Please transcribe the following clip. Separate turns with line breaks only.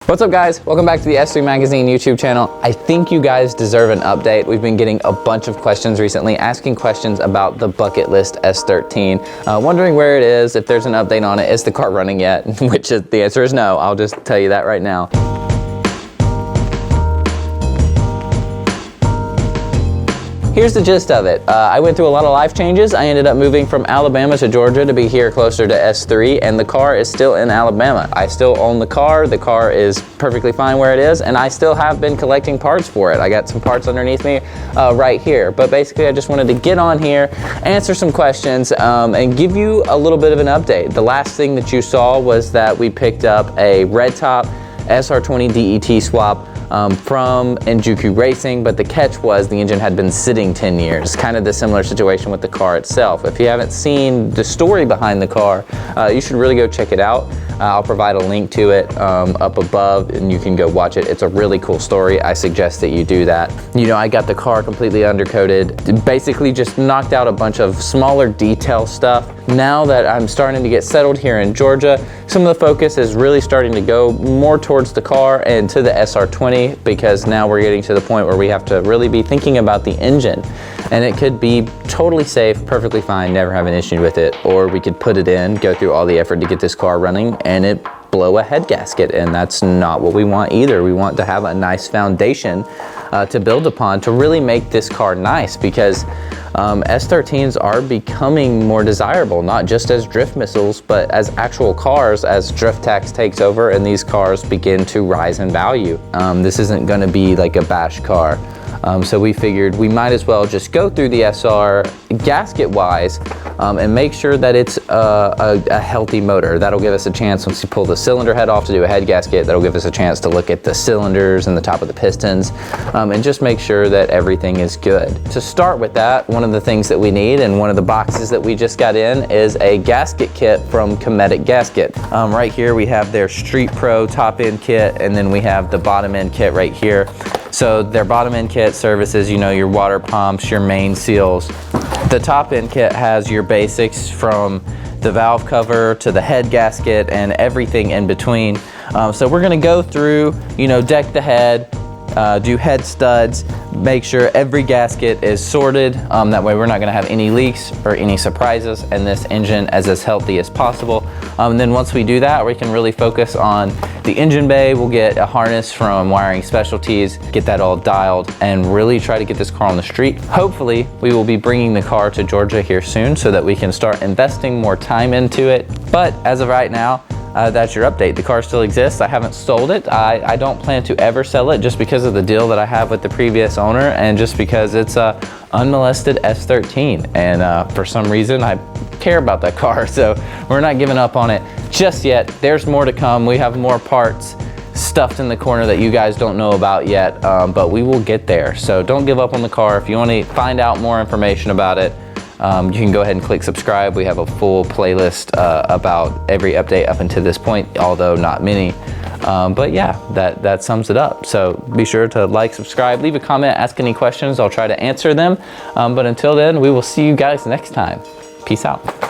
What's up guys? Welcome back to the S3 Magazine YouTube channel. I think you guys deserve an update. We've been getting a bunch of questions recently, asking questions about the bucket list S13. Wondering where it is, if there's an update on it. Is the car running yet? Which is, the answer is no. I'll just tell you that right now. Here's the gist of it. I went through a lot of life changes. I ended up moving from Alabama to Georgia to be here closer to S3, and the car is still in Alabama. I still own the car is perfectly fine where it is, and I still have been collecting parts for it. I got some parts underneath me right here. But basically I just wanted to get on here, answer some questions, and give you a little bit of an update. The last thing that you saw was that we picked up a red top SR20 DET swap from Enjuku Racing, but the catch was the engine had been sitting 10 years. Kind of the similar situation with the car itself. If you haven't seen the story behind the car, you should really go check it out. I'll provide a link to it up above and you can go watch it. It's a really cool story. I suggest that you do that. You know, I got the car completely undercoated, basically just knocked out a bunch of smaller detail stuff. Now that I'm starting to get settled here in Georgia, some of the focus is really starting to go more towards the car and to the SR20, because now we're getting to the point where we have to really be thinking about the engine. And it could be totally safe, perfectly fine, never have an issue with it, or we could put it in, go through all the effort to get this car running, and it blow a head gasket, and that's not what we want either. We want to have a nice foundation to build upon to really make this car nice, because S13s are becoming more desirable, not just as drift missiles, but as actual cars as drift tax takes over and these cars begin to rise in value. This isn't going to be like a bash car. So we figured we might as well just go through the SR gasket wise and make sure that it's a healthy motor. That'll give us a chance, once you pull the cylinder head off to do a head gasket, that'll give us a chance to look at the cylinders and the top of the pistons and just make sure that everything is good. To start with that, one of the things that we need, and one of the boxes that we just got in, is a gasket kit from Cometic Gasket. Right here we have their Street Pro top end kit, and then we have the bottom end kit right here. So their bottom end kit services, you know, your water pumps, your main seals. The top end kit has your basics from the valve cover to the head gasket and everything in between. So we're gonna go through, you know, deck the head, do head studs, make sure every gasket is sorted. That way we're not gonna have any leaks or any surprises, and this engine is as healthy as possible. And then once we do that, we can really focus on the engine bay. We'll get a harness from Wiring Specialties, get that all dialed, and really try to get this car on the street. Hopefully, we will be bringing the car to Georgia here soon so that we can start investing more time into it. But as of right now, that's your update. The car still exists. I haven't sold it. I don't plan to ever sell it, just because of the deal that I have with the previous owner, and just because it's a unmolested S13, and for some reason I care about that car, so we're not giving up on it just yet. There's more to come. We have more parts stuffed in the corner that you guys don't know about yet, but we will get there. So don't give up on the car. If you want to find out more information about it, you can go ahead and click subscribe. We have a full playlist about every update up until this point, although not many. But yeah, that sums it up. So be sure to like, subscribe, leave a comment, ask any questions. I'll try to answer them. But until then, we will see you guys next time. Peace out.